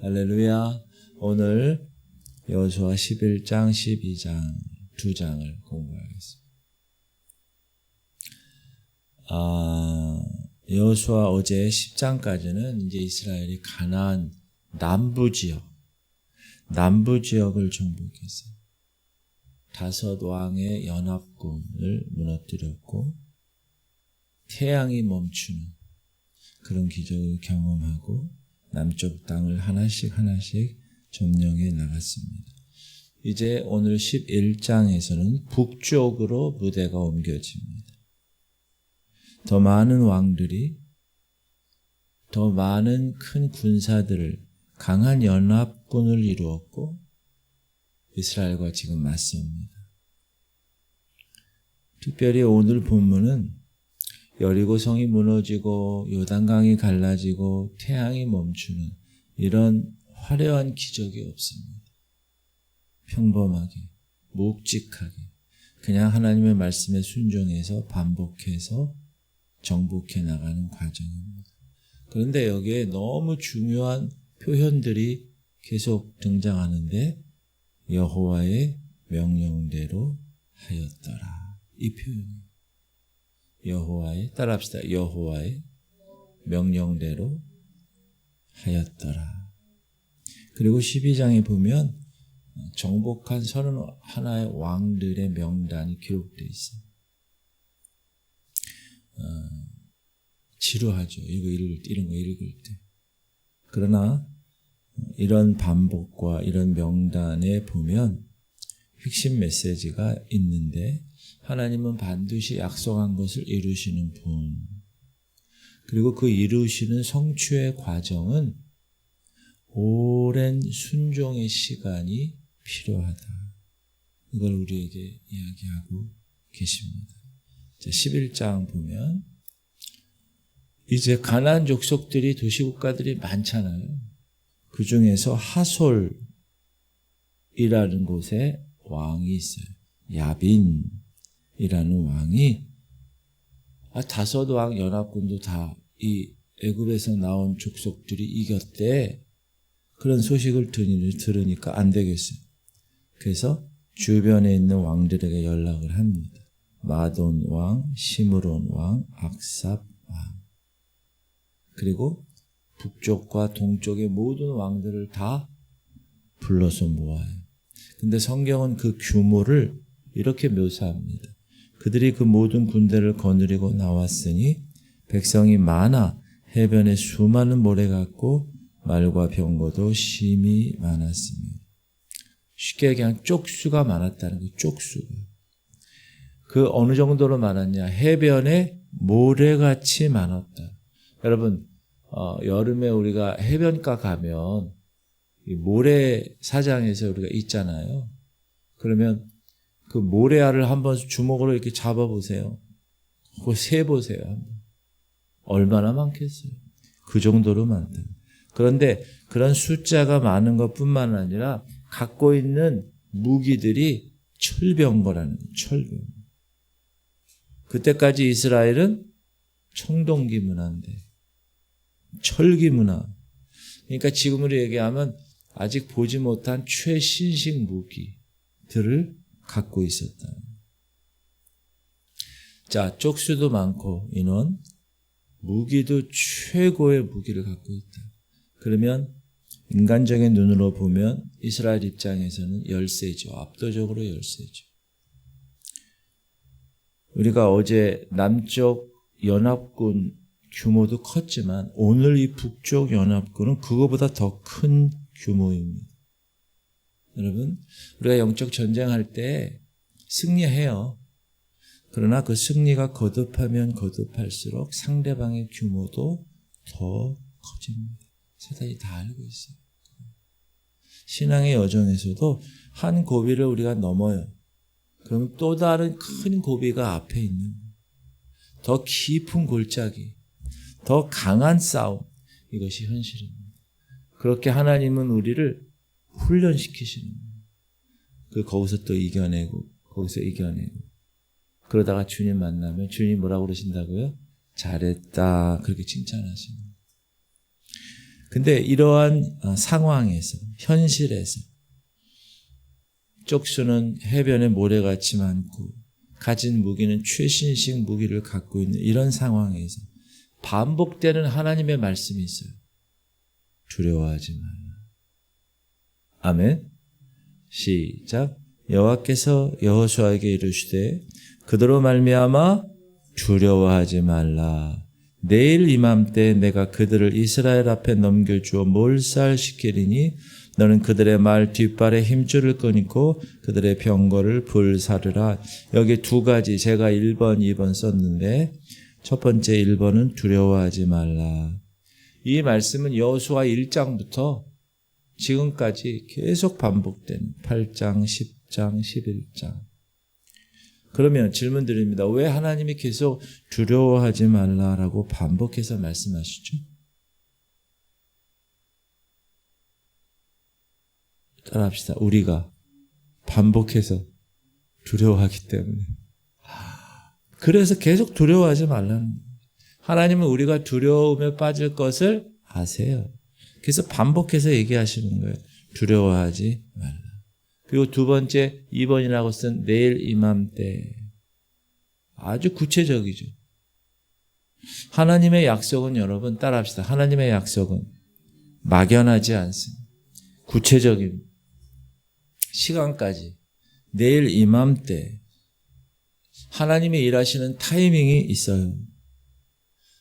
할렐루야. 오늘 여호수아 11장, 12장 두 장을 공부하겠습니다. 여호수아 어제 10장까지는 이제 이스라엘이 가나안 남부 지역을 정복했어요. 5 왕의 연합군을 무너뜨렸고 태양이 멈추는 그런 기적을 경험하고 남쪽 땅을 하나씩 점령해 나갔습니다. 이제 오늘 11장에서는 북쪽으로 무대가 옮겨집니다. 더 많은 왕들이 더 많은 큰 군사들을 강한 연합군을 이루었고 이스라엘과 지금 맞섭니다. 특별히 오늘 본문은 여리고성이 무너지고 요단강이 갈라지고 태양이 멈추는 이런 화려한 기적이 없습니다. 평범하게, 묵직하게 그냥 하나님의 말씀에 순종해서 반복해서 정복해 나가는 과정입니다. 그런데 여기에 너무 중요한 표현들이 계속 등장하는데 여호와의 명령대로 하였더라. 이 표현이에요. 따라합시다. 여호와의 명령대로 하였더라. 그리고 12장에 보면 정복한 31의 왕들의 명단이 기록되어 있어요. 지루하죠. 이런 거 읽을 때. 그러나 이런 반복과 이런 명단에 보면 핵심 메시지가 있는데 하나님은 반드시 약속한 것을 이루시는 분. 그리고 그 이루시는 성취의 과정은 오랜 순종의 시간이 필요하다. 이걸 우리에게 이야기하고 계십니다. 11장 보면 이제 가나안 족속들이 도시국가들이 많잖아요. 그 중에서 하솔이라는 곳에 왕이 있어요. 야빈이라는 왕이 5 왕 연합군도 다 이 애굽에서 나온 족속들이 이겼대. 그런 소식을 들으니까 안 되겠어요. 그래서 주변에 있는 왕들에게 연락을 합니다. 마돈 왕, 시므론 왕, 악삽 왕. 그리고 북쪽과 동쪽의 모든 왕들을 다 불러서 모아요. 근데 성경은 그 규모를 이렇게 묘사합니다. 그들이 그 모든 군대를 거느리고 나왔으니 백성이 많아 해변에 수많은 모래 같고 말과 병거도 심히 많았습니다. 쉽게 그냥 쪽수가 많았다는 거예요. 쪽수가. 그 어느 정도로 많았냐. 해변에 모래같이 많았다. 여러분 여름에 우리가 해변가 가면 이 모래사장에서 우리가 있잖아요. 그러면 그 모래알을 한번 주먹으로 이렇게 잡아보세요. 그거 세보세요. 얼마나 많겠어요. 그 정도로 많다. 그런데 그런 숫자가 많은 것뿐만 아니라 갖고 있는 무기들이 철병거라는 거예요. 철병. 그때까지 이스라엘은 청동기 문화인데 철기 문화. 그러니까 지금으로 얘기하면 아직 보지 못한 최신식 무기들을 갖고 있었다. 자, 쪽수도 많고 인원, 무기도 최고의 무기를 갖고 있다. 그러면 인간적인 눈으로 보면 이스라엘 입장에서는 열세죠. 압도적으로 열세죠. 우리가 어제 남쪽 연합군 규모도 컸지만 오늘 이 북쪽 연합군은 그거보다 더 큰 규모입니다. 여러분, 우리가 영적 전쟁할 때 승리해요. 그러나 그 승리가 거듭하면 거듭할수록 상대방의 규모도 더 커집니다. 사단이 다 알고 있어요. 신앙의 여정에서도 한 고비를 우리가 넘어요. 그러면 또 다른 큰 고비가 앞에 있는 거예요. 더 깊은 골짜기, 더 강한 싸움, 이것이 현실입니다. 그렇게 하나님은 우리를 훈련시키시는 거예요. 거기서 또 이겨내고 거기서 이겨내고 그러다가 주님 만나면 주님 뭐라고 그러신다고요? 잘했다. 그렇게 칭찬하십니다. 근데 이러한 상황에서, 현실에서 쪽수는 해변에 모래같이 많고 가진 무기는 최신식 무기를 갖고 있는 이런 상황에서 반복되는 하나님의 말씀이 있어요. 두려워하지 말라. 아멘. 시작. 여호와께서 여호수아에게 이르시되 그대로 말미암아 두려워하지 말라. 내일 이맘때 내가 그들을 이스라엘 앞에 넘겨주어 몰살시키리니 너는 그들의 말 뒷발에 힘줄을 끊고 그들의 병거를 불사르라. 여기 두 가지 제가 1번, 2번 썼는데 첫 번째 1번은 두려워하지 말라. 이 말씀은 여호수아 1장부터 지금까지 계속 반복된 8장, 10장, 11장. 그러면 질문 드립니다. 왜 하나님이 계속 두려워하지 말라라고 반복해서 말씀하시죠? 따라합시다. 우리가 반복해서 두려워하기 때문에. 그래서 계속 두려워하지 말라는 거예요. 하나님은 우리가 두려움에 빠질 것을 아세요. 그래서 반복해서 얘기하시는 거예요. 두려워하지 말라. 그리고 두 번째 2번이라고 쓴 내일 이맘때. 아주 구체적이죠. 하나님의 약속은 여러분 따라합시다. 하나님의 약속은 막연하지 않습니다. 구체적인 시간까지 내일 이맘때 하나님이 일하시는 타이밍이 있어요.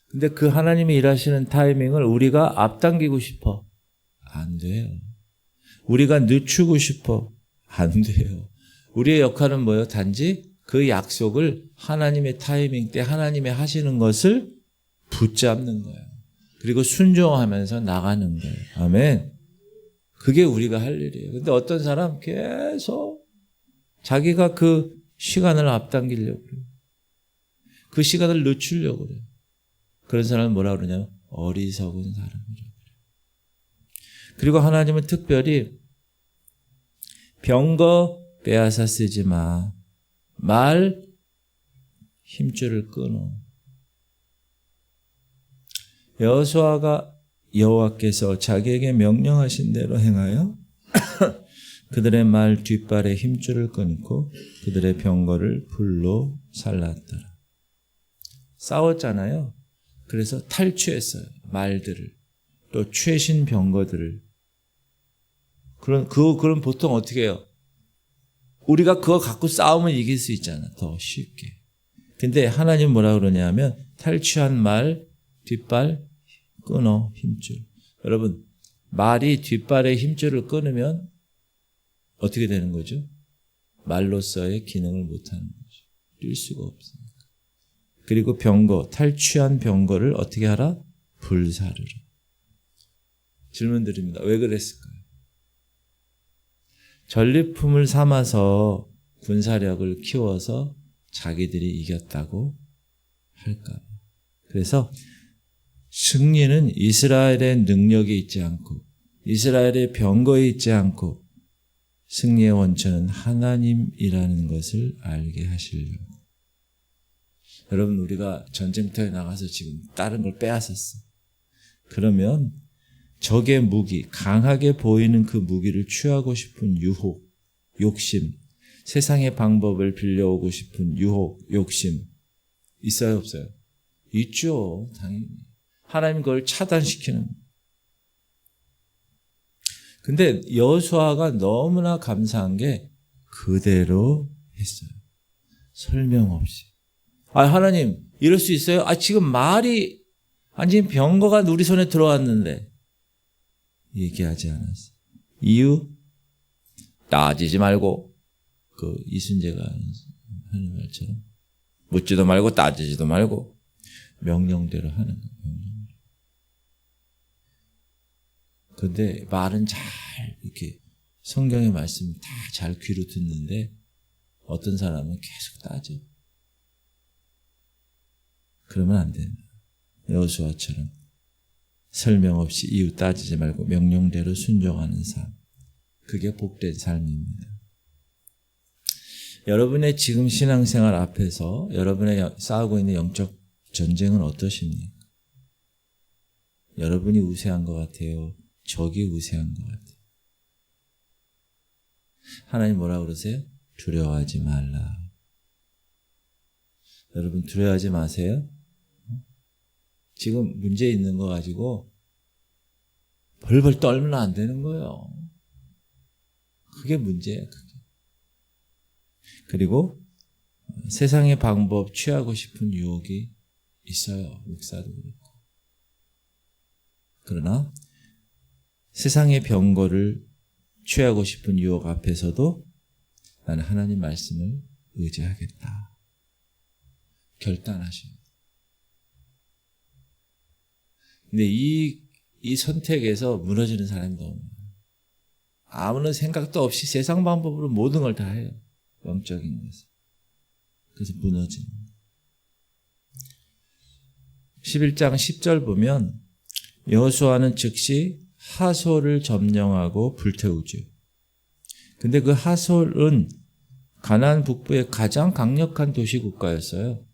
근데 그 하나님이 일하시는 타이밍을 우리가 앞당기고 싶어. 안 돼요. 우리가 늦추고 싶어. 안 돼요. 우리의 역할은 뭐예요? 단지 그 약속을 하나님의 타이밍 때 하나님이 하시는 것을 붙잡는 거예요. 그리고 순종하면서 나가는 거예요. 아멘. 그게 우리가 할 일이에요. 근데 어떤 사람 계속 자기가 그 시간을 앞당기려고 그래요. 그 시간을 늦추려고 그래요. 그런 사람은 뭐라 그러냐면 어리석은 사람이라고 그래요. 그리고 하나님은 특별히 병거 빼앗아 쓰지 마. 말 힘줄을 끊어. 여호수아가 여호와께서 자기에게 명령하신 대로 행하여 그들의 말 뒷발에 힘줄을 끊고 그들의 병거를 불로 살랐더라. 싸웠잖아요. 그래서 탈취했어요. 말들을. 또 최신 병거들을. 그럼 보통 어떻게 해요? 우리가 그거 갖고 싸우면 이길 수 있잖아. 더 쉽게. 근데 하나님 뭐라 그러냐면 탈취한 말 뒷발 끊어 힘줄. 여러분 말이 뒷발에 힘줄을 끊으면 어떻게 되는 거죠? 말로서의 기능을 못하는 거죠. 뛸 수가 없으니까. 그리고 병거, 탈취한 병거를 어떻게 하라? 불사르라. 질문 드립니다. 왜 그랬을까요? 전리품을 삼아서 군사력을 키워서 자기들이 이겼다고 할까 봐. 그래서 승리는 이스라엘의 능력이 있지 않고 이스라엘의 병거에 있지 않고 승리의 원천은 하나님이라는 것을 알게 하시려고. 여러분 우리가 전쟁터에 나가서 지금 다른 걸 빼앗았어. 그러면 적의 무기, 강하게 보이는 그 무기를 취하고 싶은 유혹, 욕심, 세상의 방법을 빌려오고 싶은 유혹, 욕심 있어요 없어요? 있죠. 당연히. 하나님 그걸 차단시키는. 근데 여호수아가 너무나 감사한 게 그대로 했어요. 설명 없이. 하나님 이럴 수 있어요? 지금 말이 아니 병거가 우리 손에 들어왔는데 얘기하지 않았어. 이유? 따지지 말고 그 이순재가 하는 말처럼 묻지도 말고 따지지도 말고 명령대로 하는 거예요. 그런데 말은 잘 이렇게 성경의 말씀 다 잘 귀로 듣는데 어떤 사람은 계속 따져. 그러면 안 된다. 여호수아처럼 설명 없이 이유 따지지 말고 명령대로 순종하는 삶. 그게 복된 삶입니다. 여러분의 지금 신앙생활 앞에서 여러분의 싸우고 있는 영적 전쟁은 어떠십니까? 여러분이 우세한 것 같아요? 적이 우세한 것 같아요? 하나님 뭐라고 그러세요? 두려워하지 말라. 여러분 두려워하지 마세요. 지금 문제 있는 거 가지고 벌벌 떨면 안 되는 거예요. 그게 문제예요. 그게. 그리고 세상의 방법 취하고 싶은 유혹이 있어요. 목사도 그렇고. 그러나 세상의 병거를 취하고 싶은 유혹 앞에서도 나는 하나님 말씀을 의지하겠다. 결단하십니다. 근데 이 선택에서 무너지는 사람이 너무 많아요. 아무런 생각도 없이 세상 방법으로 모든 걸 다 해요. 영적인 것을. 그래서 무너지는 거예요. 11장 10절 보면 여호수아는 즉시 하솔을 점령하고 불태우죠. 근데 그 하솔은 가나안 북부의 가장 강력한 도시 국가였어요.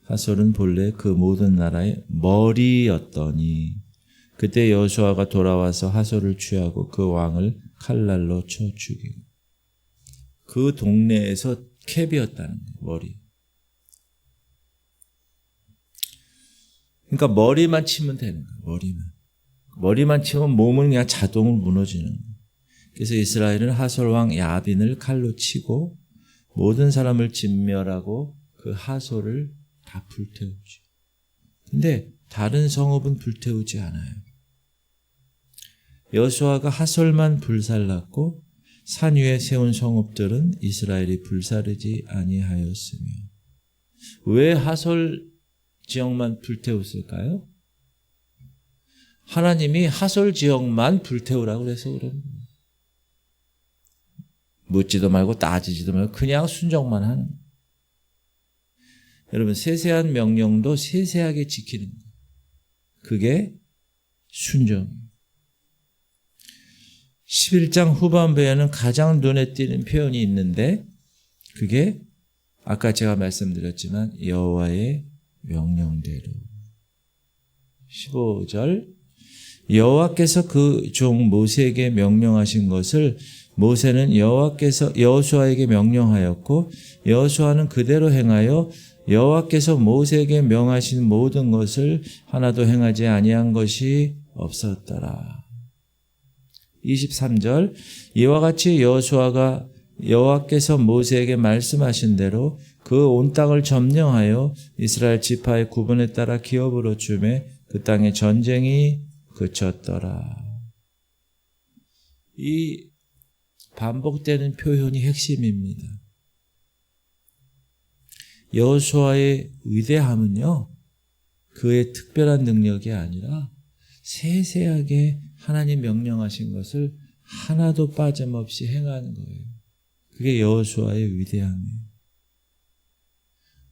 하솔은 본래 그 모든 나라의 머리였더니 그때 여호수아가 돌아와서 하솔을 취하고 그 왕을 칼날로 쳐 죽이고 그 동네에서 캡이었다는 거예요. 머리. 그러니까 머리만 치면 되는 거예요. 머리만 치면 몸은 그냥 자동으로 무너지는 거예요. 그래서 이스라엘은 하솔 왕 야빈을 칼로 치고 모든 사람을 진멸하고 그 하솔을 다 불태우죠. 근데 다른 성읍은 불태우지 않아요. 여호수아가 하솔만 불살랐고 산 위에 세운 성읍들은 이스라엘이 불사르지 아니하였으며. 왜 하솔 지역만 불태웠을까요? 하나님이 하솔 지역만 불태우라고 해서 그런 거예요. 묻지도 말고 따지지도 말고 그냥 순종만 하는 거예요. 여러분 세세한 명령도 세세하게 지키는 거예요. 그게 순종이에요. 11장 후반부에는 가장 눈에 띄는 표현이 있는데 그게 아까 제가 말씀드렸지만 여호와의 명령대로. 15절 여호와께서 그 종 모세에게 명령하신 것을 모세는 여호와께서 여호수아에게 명령하였고 여호수아는 그대로 행하여 여호와께서 모세에게 명하신 모든 것을 하나도 행하지 아니한 것이 없었더라. 23절 이와 같이 여호수아가 여호와께서 모세에게 말씀하신 대로 그 온 땅을 점령하여 이스라엘 지파의 구분에 따라 기업으로 주매 그 땅에 전쟁이 그쳤더라. 이 반복되는 표현이 핵심입니다. 여호수아의 위대함은요, 그의 특별한 능력이 아니라 세세하게 하나님 명령하신 것을 하나도 빠짐없이 행하는 거예요. 그게 여호수아의 위대함이에요.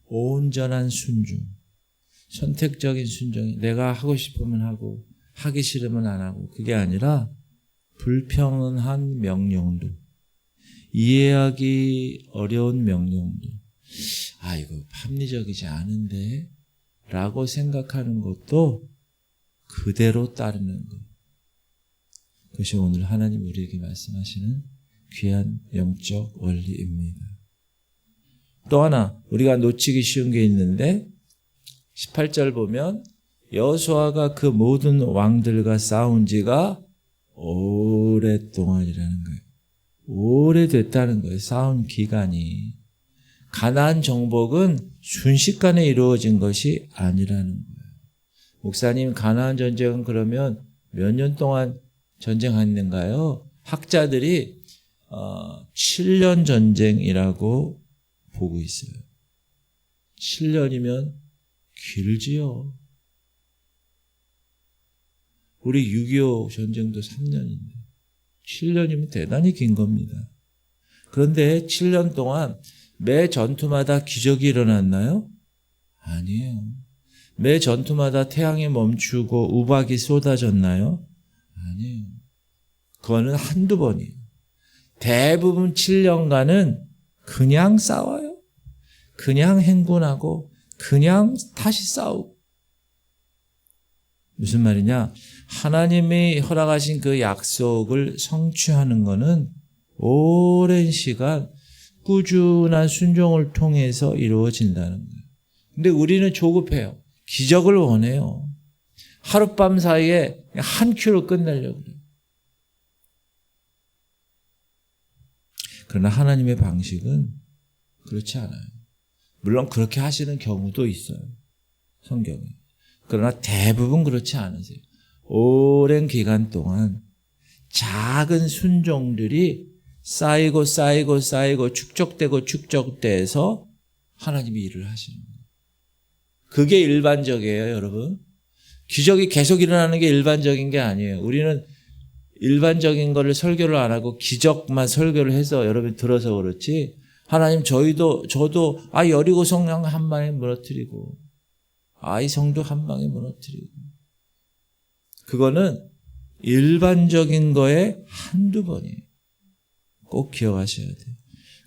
온전한 순종, 선택적인 순종이 내가 하고 싶으면 하고 하기 싫으면 안 하고 그게 아니라 불평한 명령도, 이해하기 어려운 명령도 이거 합리적이지 않은데 라고 생각하는 것도 그대로 따르는 것. 그것이 오늘 하나님 우리에게 말씀하시는 귀한 영적 원리입니다. 또 하나 우리가 놓치기 쉬운 게 있는데 18절 보면 여호수아가 그 모든 왕들과 싸운 지가 오랫동안이라는 거예요. 오래됐다는 거예요. 싸운 기간이. 가나안 정복은 순식간에 이루어진 것이 아니라는 거예요. 목사님, 가나안 전쟁은 그러면 몇 년 동안 전쟁했는가요? 학자들이 7년 전쟁이라고 보고 있어요. 7년이면 길지요. 우리 6.25 전쟁도 3년인데 7년이면 대단히 긴 겁니다. 그런데 7년 동안 매 전투마다 기적이 일어났나요? 아니에요. 매 전투마다 태양이 멈추고 우박이 쏟아졌나요? 아니에요. 그거는 한두 번이에요. 대부분 7년간은 그냥 싸워요. 그냥 행군하고 그냥 다시 싸우고. 무슨 말이냐? 하나님이 허락하신 그 약속을 성취하는 것은 오랜 시간 꾸준한 순종을 통해서 이루어진다는 거예요. 근데 우리는 조급해요. 기적을 원해요. 하룻밤 사이에 한 큐로 끝내려고 그래요. 그러나 하나님의 방식은 그렇지 않아요. 물론 그렇게 하시는 경우도 있어요. 성경에. 그러나 대부분 그렇지 않으세요. 오랜 기간 동안 작은 순종들이 쌓이고 축적돼서 하나님이 일을 하시는 거예요. 그게 일반적이에요, 여러분. 기적이 계속 일어나는 게 일반적인 게 아니에요. 우리는 일반적인 거를 설교를 안 하고 기적만 설교를 해서 여러분 들어서 그렇지. 하나님 저도 여리고 성령 한 방에 무너뜨리고 이 성도 한 방에 무너뜨리고 그거는 일반적인 거에 한두 번이에요. 꼭 기억하셔야 돼요.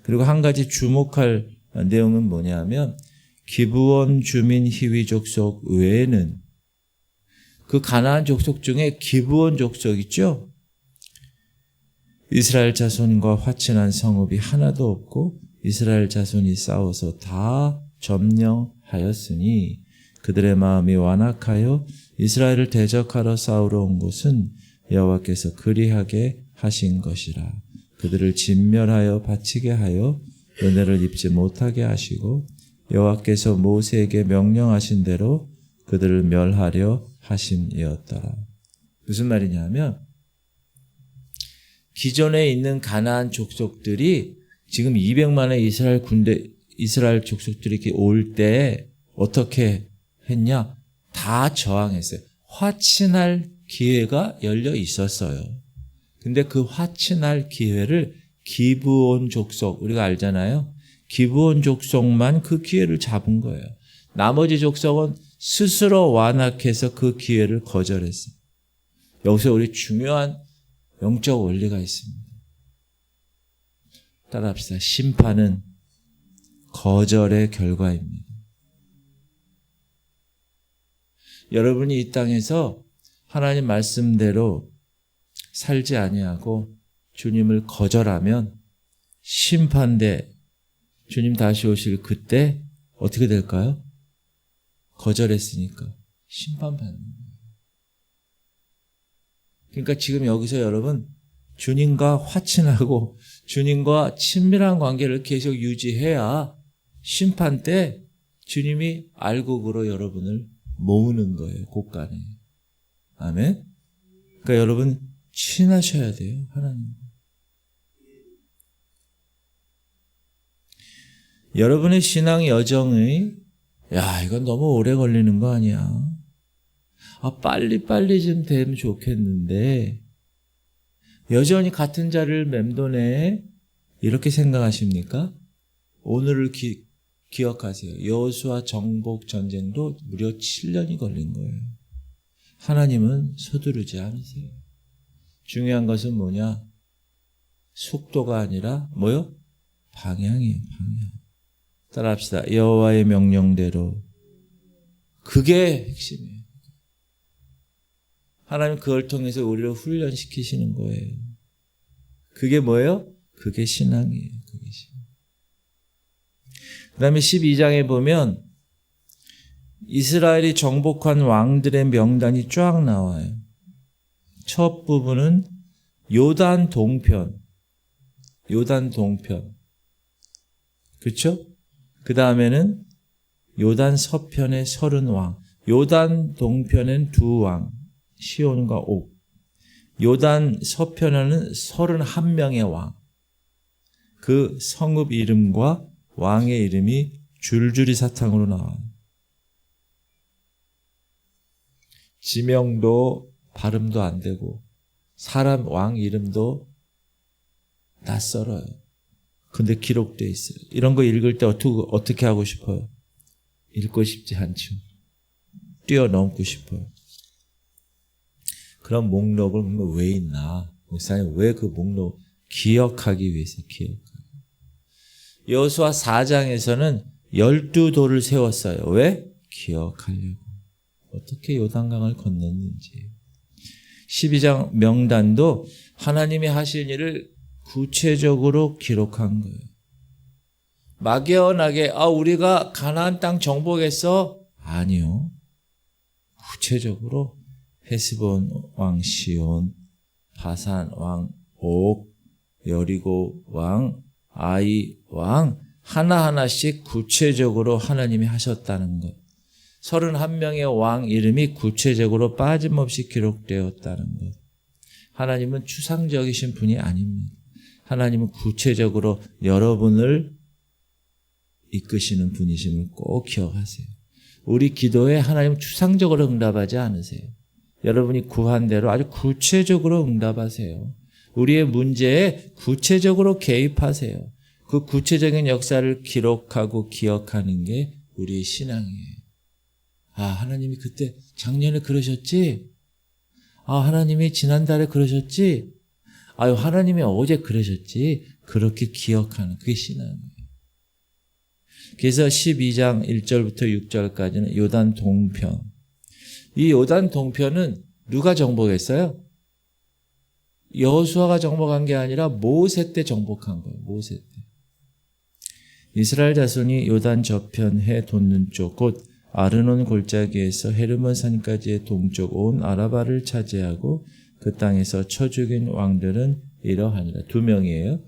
그리고 한 가지 주목할 내용은 뭐냐면 기브온 주민 히위 족속 외에는 그 가나안 족속 중에 기브온 족속 있죠? 이스라엘 자손과 화친한 성읍이 하나도 없고 이스라엘 자손이 싸워서 다 점령하였으니 그들의 마음이 완악하여 이스라엘을 대적하러 싸우러 온 곳은 여호와께서 그리하게 하신 것이라. 그들을 진멸하여 바치게 하여 은혜를 입지 못하게 하시고 여호와께서 모세에게 명령하신 대로 그들을 멸하려 하심이었더라. 무슨 말이냐면 기존에 있는 가나안 족속들이 지금 200만의 이스라엘 족속들이 이렇게 올 때 어떻게 했냐? 다 저항했어요. 화친할 기회가 열려 있었어요. 근데 그 화친할 기회를 기브온 족속, 우리가 알잖아요. 기브온 족속만 그 기회를 잡은 거예요. 나머지 족속은 스스로 완악해서 그 기회를 거절했어요. 여기서 우리 중요한 영적 원리가 있습니다. 따라합시다. 심판은 거절의 결과입니다. 여러분이 이 땅에서 하나님 말씀대로 살지 아니하고 주님을 거절하면 심판대 주님 다시 오실 그때 어떻게 될까요? 거절했으니까 심판받는 거예요. 그러니까 지금 여기서 여러분 주님과 화친하고 주님과 친밀한 관계를 계속 유지해야 심판 때 주님이 알곡으로 여러분을 모으는 거예요. 곳간에. 아멘. 그러니까 여러분 친하셔야 돼요. 하나님. 여러분의 신앙 여정이 이건 너무 오래 걸리는 거 아니야. 빨리 좀 되면 좋겠는데 여전히 같은 자를 맴도네 이렇게 생각하십니까? 오늘을 기억하세요. 여호수아 정복 전쟁도 무려 7년이 걸린 거예요. 하나님은 서두르지 않으세요. 중요한 것은 뭐냐? 속도가 아니라 뭐요? 방향이에요. 방향. 따라합시다. 여호와의 명령대로. 그게 핵심이에요. 하나님 그걸 통해서 우리를 훈련시키시는 거예요. 그게 뭐예요? 그게 신앙이에요. 그게 신앙. 그 다음에 12장에 보면 이스라엘이 정복한 왕들의 명단이 쫙 나와요. 첫 부분은 요단 동편. 그렇죠? 그 다음에는 요단 서편의 30왕. 요단 동편엔 2왕. 시온과 옥. 요단 서편에는 31명의 왕. 그 성읍 이름과 왕의 이름이 줄줄이 사탕으로 나와요. 지명도 발음도 안 되고 사람 왕 이름도 낯설어요. 근데 기록되어 있어요. 이런 거 읽을 때 어떻게 하고 싶어요? 읽고 싶지 않죠. 뛰어넘고 싶어요. 그런 목록을 왜 있나? 목사님 왜 그 목록 기억하기 위해서 여호수아 4장에서는 12돌을 세웠어요. 왜? 기억하려고. 어떻게 요단강을 건넜는지. 12장 명단도 하나님이 하실 일을 구체적으로 기록한 거예요. 막연하게 우리가 가나안 땅 정복했어? 아니요. 구체적으로 헤스본 왕 시온, 바산 왕 옥, 여리고 왕, 아이 왕 하나하나씩 구체적으로 하나님이 하셨다는 것. 31명의 왕 이름이 구체적으로 빠짐없이 기록되었다는 것. 하나님은 추상적이신 분이 아닙니다. 하나님은 구체적으로 여러분을 이끄시는 분이심을 꼭 기억하세요. 우리 기도에 하나님은 추상적으로 응답하지 않으세요. 여러분이 구한 대로 아주 구체적으로 응답하세요. 우리의 문제에 구체적으로 개입하세요. 그 구체적인 역사를 기록하고 기억하는 게 우리의 신앙이에요. 하나님이 그때 작년에 그러셨지? 하나님이 지난달에 그러셨지? 하나님이 어제 그러셨지? 그렇게 기억하는 그게 신앙이에요. 그래서 12장 1절부터 6절까지는 요단 동편. 이 요단 동편은 누가 정복했어요? 여호수아가 정복한 게 아니라 모세 때 정복한 거예요. 모세 때. 이스라엘 자손이 요단 저편해 돋는 쪽 곧 아르논 골짜기에서 헤르몬 산까지의 동쪽 온 아라바를 차지하고 그 땅에서 쳐 죽인 왕들은 이러하니라. 2명이에요.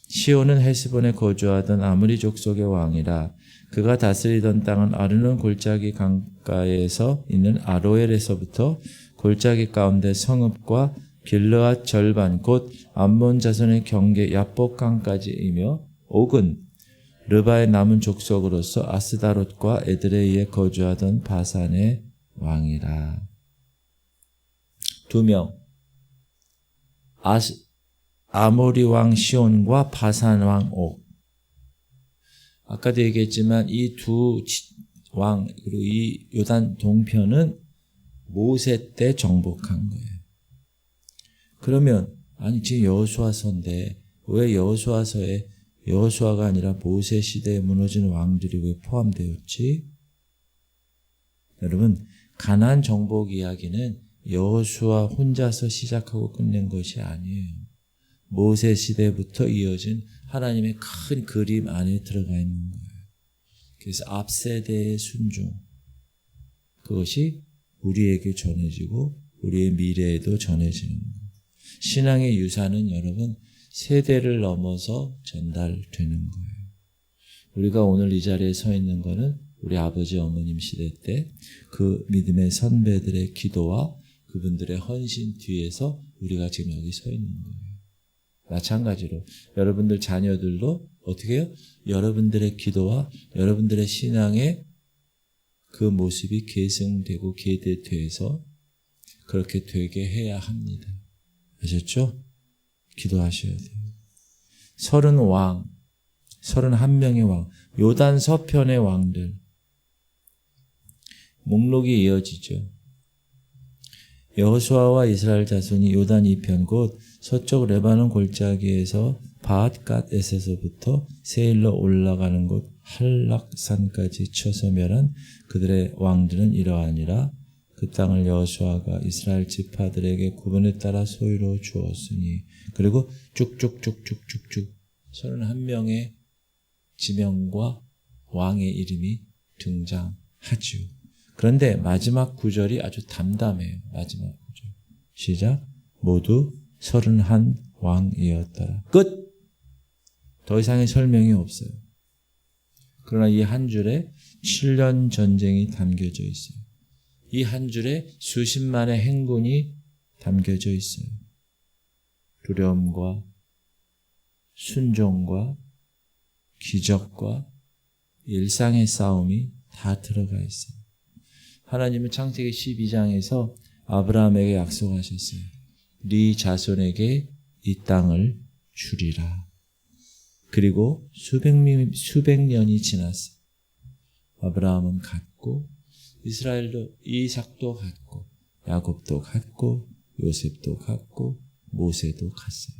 시온은 헤스본에 거주하던 아므리 족속의 왕이라. 그가 다스리던 땅은 아르논 골짜기 강가에서 있는 아로엘에서부터 골짜기 가운데 성읍과 길르앗 절반 곧 암몬 자손의 경계 야복강까지이며 옥은 르바의 남은 족속으로서 아스다롯과 에드레이에 거주하던 바산의 왕이라. 2명 아모리 왕 시온과 바산 왕 옥. 아까도 얘기했지만 이 두 왕 그리고 이 요단 동편은 모세 때 정복한 거예요. 그러면 지금 여호수아서인데 왜 여호수아서에 여호수아가 아니라 모세 시대에 무너진 왕들이 왜 포함되었지? 여러분, 가나안 정복 이야기는 여호수아 혼자서 시작하고 끝낸 것이 아니에요. 모세 시대부터 이어진 하나님의 큰 그림 안에 들어가 있는 거예요. 그래서 앞세대의 순종, 그것이 우리에게 전해지고 우리의 미래에도 전해지는 거예요. 신앙의 유산은 여러분 세대를 넘어서 전달되는 거예요. 우리가 오늘 이 자리에 서 있는 거는 우리 아버지 어머님 시대 때 그 믿음의 선배들의 기도와 그분들의 헌신 뒤에서 우리가 지금 여기 서 있는 거예요. 마찬가지로 여러분들 자녀들도 어떻게 해요? 여러분들의 기도와 여러분들의 신앙의 그 모습이 계승되고 계대돼서 그렇게 되게 해야 합니다. 아셨죠? 기도하셔야 돼요. 30왕, 31명의 왕, 요단 서편의 왕들. 목록이 이어지죠. 여호수아와 이스라엘 자손이 요단 이편 곧 서쪽 레바논 골짜기에서 바앗갓에서부터 세일로 올라가는 곳 할락산까지 쳐서 멸한 그들의 왕들은 이러하니라. 그 땅을 여호수아가 이스라엘 지파들에게 구분에 따라 소유로 주었으니. 그리고 쭉쭉쭉쭉쭉쭉 31명의 지명과 왕의 이름이 등장하죠. 그런데 마지막 구절이 아주 담담해요. 마지막 구절. 시작. 모두 31왕이었더라. 끝! 더 이상의 설명이 없어요. 그러나 이 한 줄에 7년 전쟁이 담겨져 있어요. 이 한 줄에 수십만의 행군이 담겨져 있어요. 두려움과 순종과 기적과 일상의 싸움이 다 들어가 있어요. 하나님은 창세기 12장에서 아브라함에게 약속하셨어요. 네 자손에게 이 땅을 주리라. 그리고 수백 년이 지났어요. 아브라함은 갔고 이스라엘도 이삭도 갔고 야곱도 갔고 요셉도 갔고 모세도 갔어요.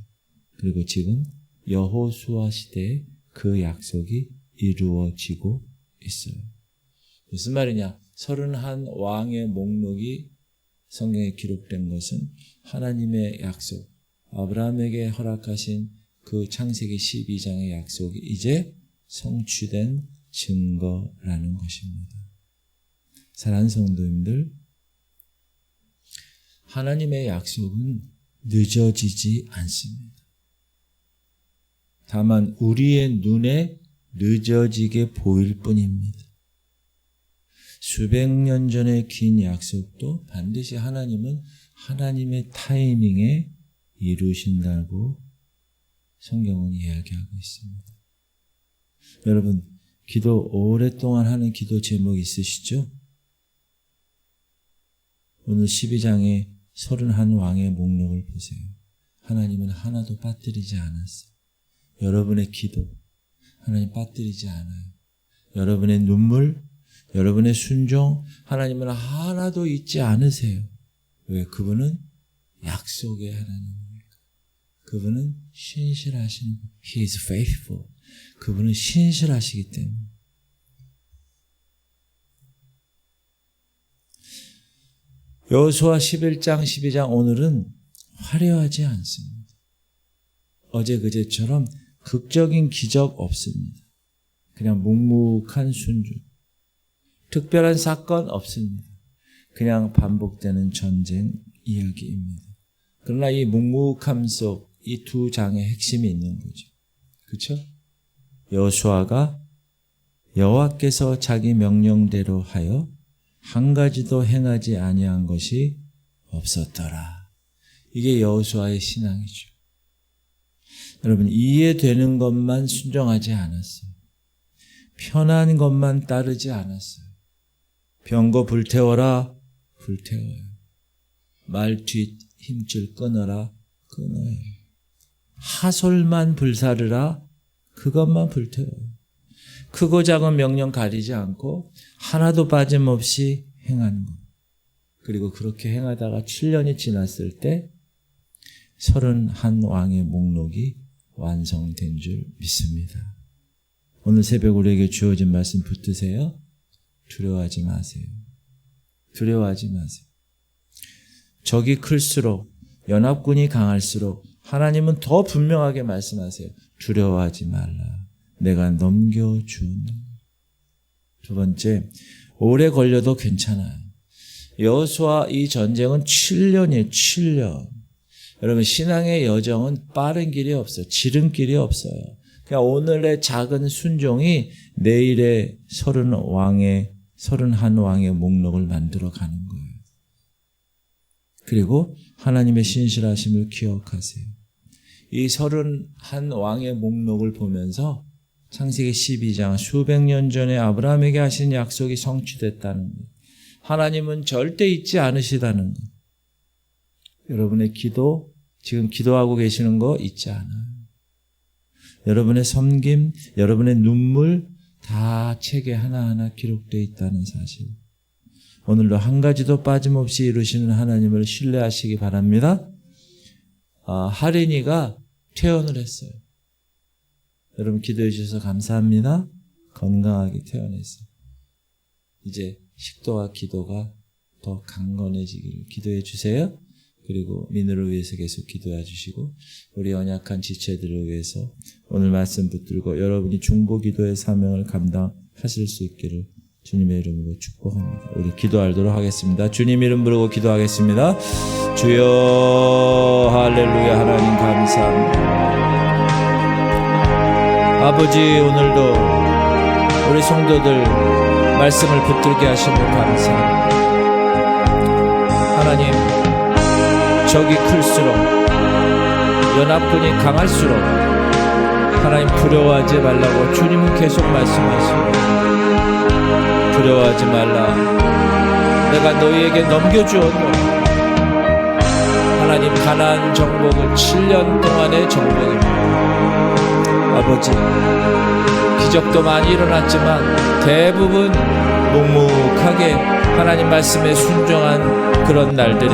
그리고 지금 여호수아 시대에 그 약속이 이루어지고 있어요. 무슨 말이냐? 31 왕의 목록이 성경에 기록된 것은 하나님의 약속, 아브라함에게 허락하신 그 창세기 12장의 약속이 이제 성취된 증거라는 것입니다. 사랑하는 성도님들, 하나님의 약속은 늦어지지 않습니다. 다만 우리의 눈에 늦어지게 보일 뿐입니다. 수백 년 전의 긴 약속도 반드시 하나님은 하나님의 타이밍에 이루신다고 성경은 이야기하고 있습니다. 여러분, 기도 오랫동안 하는 기도 제목 있으시죠? 오늘 12장의 31 왕의 목록을 보세요. 하나님은 하나도 빠뜨리지 않았어요. 여러분의 기도, 하나님 빠뜨리지 않아요. 여러분의 눈물, 여러분의 순종, 하나님은 하나도 잊지 않으세요. 왜? 그분은 약속의 하나님입니까? 그분은 신실하신, He is faithful. 그분은 신실하시기 때문에. 여호수아 11장, 12장 오늘은 화려하지 않습니다. 어제 그제처럼 극적인 기적 없습니다. 그냥 묵묵한 순종. 특별한 사건 없습니다. 그냥 반복되는 전쟁 이야기입니다. 그러나 이 묵묵함 속 이 두 장의 핵심이 있는 거죠. 그렇죠? 여호수아가 여호와께서 자기 명령대로 하여 한 가지도 행하지 아니한 것이 없었더라. 이게 여호수아의 신앙이죠. 여러분, 이해되는 것만 순종하지 않았어요. 편한 것만 따르지 않았어요. 병거 불태워라, 불태워요. 말뒷 힘줄 끊어라, 끊어요. 하솔만 불사르라, 그것만 불태워요. 크고 작은 명령 가리지 않고 하나도 빠짐없이 행하는 것. 그리고 그렇게 행하다가 7년이 지났을 때 31 왕의 목록이 완성된 줄 믿습니다. 오늘 새벽 우리에게 주어진 말씀 붙드세요. 두려워하지 마세요. 두려워하지 마세요. 적이 클수록, 연합군이 강할수록 하나님은 더 분명하게 말씀하세요. 두려워하지 말라. 내가 넘겨준. 두 번째, 오래 걸려도 괜찮아요. 여호수아 이 전쟁은 7년이에요. 7년. 여러분, 신앙의 여정은 빠른 길이 없어요. 지름길이 없어요. 그냥 오늘의 작은 순종이 내일의 31 왕의 목록을 만들어 가는 거예요. 그리고 하나님의 신실하심을 기억하세요. 이 31 왕의 목록을 보면서 창세기 12장 수백 년 전에 아브라함에게 하신 약속이 성취됐다는 것. 하나님은 절대 잊지 않으시다는 것. 여러분의 기도, 지금 기도하고 계시는 거 잊지 않아요. 여러분의 섬김, 여러분의 눈물 다 책에 하나하나 기록되어 있다는 사실. 오늘도 한 가지도 빠짐없이 이루시는 하나님을 신뢰하시기 바랍니다. 하린이가 퇴원을 했어요. 여러분 기도해 주셔서 감사합니다. 건강하게 퇴원했어요. 이제 식도와 기도가 더 강건해지기를 기도해 주세요. 그리고 민우를 위해서 계속 기도해 주시고 우리 연약한 지체들을 위해서 오늘 말씀 붙들고 여러분이 중보기도의 사명을 감당하실 수 있기를 주님의 이름으로 축복합니다. 우리 기도하도록 하겠습니다. 주님 이름 부르고 기도하겠습니다. 주여 할렐루야. 하나님 감사합니다. 아버지, 오늘도 우리 성도들 말씀을 붙들게 하심을 감사합니다. 하나님, 적이 클수록 연합군이 강할수록 하나님 두려워하지 말라고 주님은 계속 말씀하시고 두려워하지 말라. 내가 너희에게 넘겨주었노라. 하나님 가나안 정복은 7년 동안의 정복입니다. 아버지, 기적도 많이 일어났지만 대부분 묵묵하게 하나님 말씀에 순종한 그런 날들이